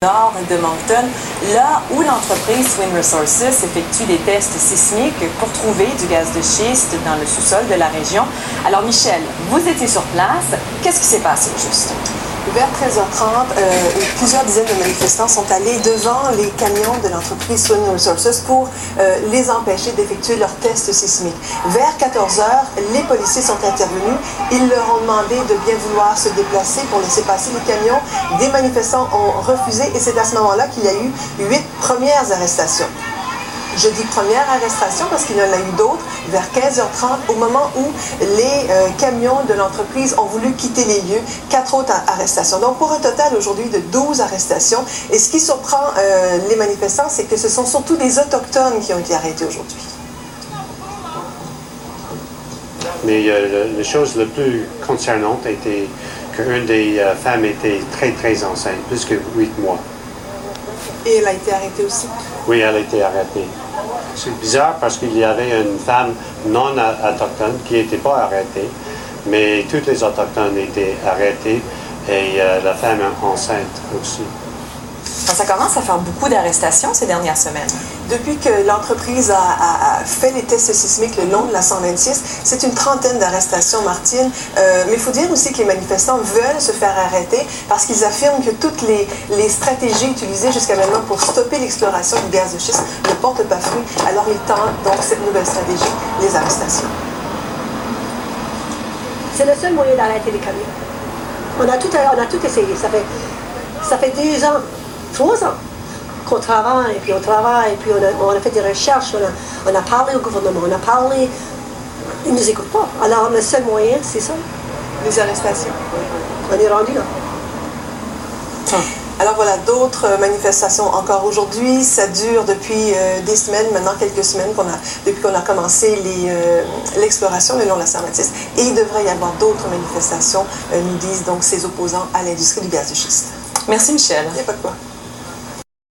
Nord de Moncton, là où l'entreprise Twin Resources effectue des tests sismiques pour trouver du gaz de schiste dans le sous-sol de la région. Alors Michel, vous étiez sur place. Qu'est-ce qui s'est passé au juste? Vers 13h30, plusieurs dizaines de manifestants sont allés devant les camions de l'entreprise Twin Resources pour les empêcher d'effectuer leurs tests sismiques. Vers 14h, les policiers sont intervenus. Ils leur ont demandé de bien vouloir se déplacer pour laisser passer les camions. Des manifestants ont refusé et c'est à ce moment-là qu'il y a eu 8 premières arrestations. Je dis première arrestation parce qu'il y en a eu d'autres vers 15h30 au moment où les camions de l'entreprise ont voulu quitter les lieux, 4 autres arrestations. Donc pour un total aujourd'hui de 12 arrestations. Et ce qui surprend les manifestants, c'est que ce sont surtout des Autochtones qui ont été arrêtés aujourd'hui. Mais la chose la plus concernante était qu'une des femmes était très enceinte, plus que 8 mois. Et elle a été arrêtée aussi? Oui, elle a été arrêtée. C'est bizarre parce qu'il y avait une femme non autochtone qui n'était pas arrêtée, mais toutes les autochtones étaient arrêtées et la femme enceinte aussi. Ça commence à faire beaucoup d'arrestations ces dernières semaines. Depuis que l'entreprise a fait les tests sismiques le long de la 126, c'est une trentaine d'arrestations, Martine. Mais il faut dire aussi que les manifestants veulent se faire arrêter parce qu'ils affirment que toutes les stratégies utilisées jusqu'à maintenant pour stopper l'exploration du gaz de schiste ne portent pas fruit. Alors ils tentent donc cette nouvelle stratégie, les arrestations. C'est le seul moyen d'arrêter les camions. On a tout essayé. Ça fait 2 ans. 3 ans qu'on travaille, puis on a fait des recherches, on a parlé au gouvernement, on a parlé, ils ne nous écoutent pas. Alors le seul moyen, c'est ça. Les arrestations. On est rendu là. Alors voilà, d'autres manifestations encore aujourd'hui. Ça dure depuis des semaines, maintenant quelques semaines, depuis qu'on a commencé l'exploration le long de la 126. Et il devrait y avoir d'autres manifestations, nous disent donc ces opposants à l'industrie du gaz de schiste. Merci Michel. Il n'y a pas de quoi.